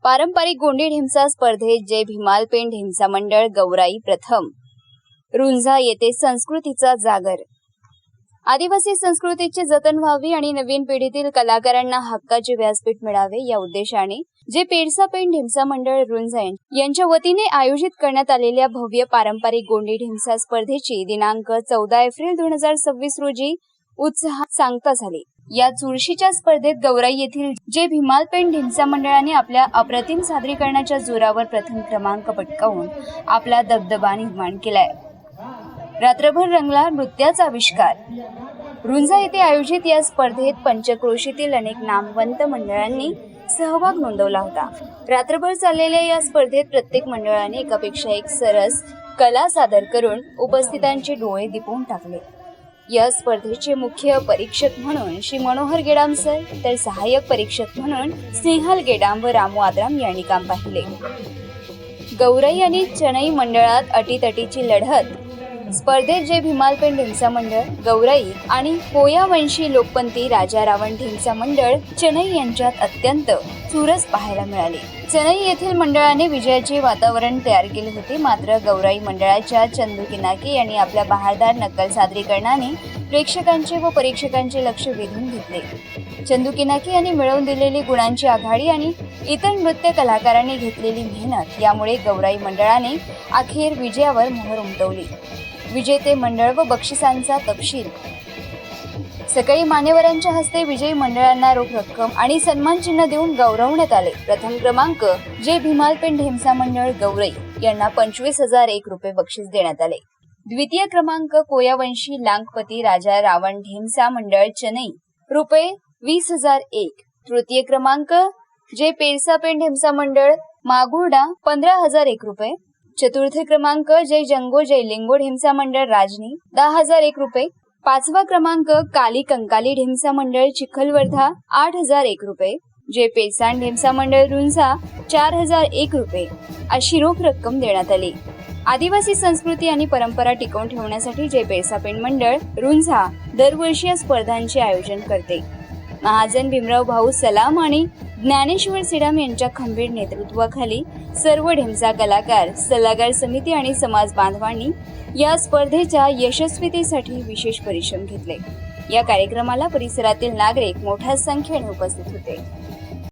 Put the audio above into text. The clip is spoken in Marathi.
पारंपरिक गोंडी ढिमसा स्पर्धेत जय भीमाल पेण ढिमसा मंडळ गौराई प्रथम। रुंझा येथे संस्कृतीचा जागर। आदिवासी संस्कृतीचे जतन व्हावे आणि नवीन पिढीतील कलाकारांना हक्काचे व्यासपीठ मिळावे या उद्देशाने जे पेरसा पेण ढिमसा मंडळ रुंझा यांच्या वतीने आयोजित करण्यात आलेल्या भव्य पारंपरिक गोंडी ढिमसा स्पर्धेची दिनांक 14 एप्रिल 2026 रोजी उत्साहात सांगता झाली। या चुरशीच्या स्पर्धेत गौराई येथील जे भीमाल पेण ढिमसा मंडळाने आपल्या अप्रतिम सादरीकरणाच्या जोरावर प्रथम क्रमांक पटकावून आपला दबदबा निर्माण केलाय। रात्रभर रंगला नृत्याचा आविष्कार। रुंझा येथे आयोजित या स्पर्धेत पंचक्रोशीतील अनेक नामवंत मंडळांनी सहभाग नोंदवला होता। रात्रभर चाललेल्या या स्पर्धेत प्रत्येक मंडळाने एकापेक्षा एक सरस कला सादर करून उपस्थितांचे डोळे दिपवून टाकले। या स्पर्धेचे मुख्य परीक्षक म्हणून श्री मनोहर गेडाम सर तर सहाय्यक परीक्षक म्हणून स्नेहल गेडाम व रामू आद्राम यांनी काम पाहिले। गौराई आणि चनई मंडळात अटीतटीची लढत। स्पर्धेत जय भीमाल पेण ढिमसा मंडळ गौराई आणि कोया वंशी लोकपंथी राजा रावण ढिमसा मंडळ चनई यांच्यात अत्यंत चुरस पाहायला मिळाली। चनई येथील मंडळाने विजयाचे वातावरण तयार केले होते, मात्र गौराई मंडळाच्या चंदू किनाके यांनी आपल्या बहारदार नक्कल सादरीकरणाने प्रेक्षकांचे व परीक्षकांचे लक्ष वेधून घेतले। चंदू किनाके यांनी मिळवून दिलेली गुणांची आघाडी आणि इतर नृत्य कलाकारांनी घेतलेली मेहनत यामुळे गौराई मंडळाने अखेर विजयावर मोहर उमटवली। विजेते मंडळ व बक्षिसांचा तपशील। सकाळी मान्यवरांच्या हस्ते विजयी मंडळांना रोख रक्कम आणि सन्मान चिन्ह देऊन गौरवण्यात आले। प्रथम क्रमांक जय भीमाल पेण ढिमसा मंडळ गौराई यांना 25,001 रुपये बक्षीस देण्यात आले। द्वितीय क्रमांक कोयावंशी लांकपती राजा रावण ढिमसा मंडळ चेन्नई रुपये 20,001। तृतीय क्रमांक जय पेरसा पेण ढिमसा मंडळ मागुर्डा 15,001 रुपये। चतुर्थ क्रमांक जय जंगो जय लिंगो ढिमसा मंडळ राजनी 10,001 रुपये। पाचवा क्रमांक काली कंकाली ढिमसा मंडळ चिखलवर्धा 8,001 रुपये। जय पेरसाण ढिमसा मंडळ रुंझा 4,001 रुपये अशी रोख रक्कम देण्यात आली। आदिवासी संस्कृती आणि परंपरा टिकवून ठेवण्यासाठी जय पेरसा पेण मंडळ रुंझा दरवर्षी या स्पर्धांचे आयोजन करते। महाजन भीमराव भाऊ सलाम आणि ज्ञानेश्वर सिडाम यांच्या खंबीर नेतृत्वाखाली सर्व ढिमसा कलाकार, सल्लागार समिती आणि समाज बांधवांनी या स्पर्धेच्या यशस्वीतेसाठी विशेष परिश्रम घेतले। या कार्यक्रमाला परिसरातील नागरिक मोठ्या संख्येने उपस्थित होते।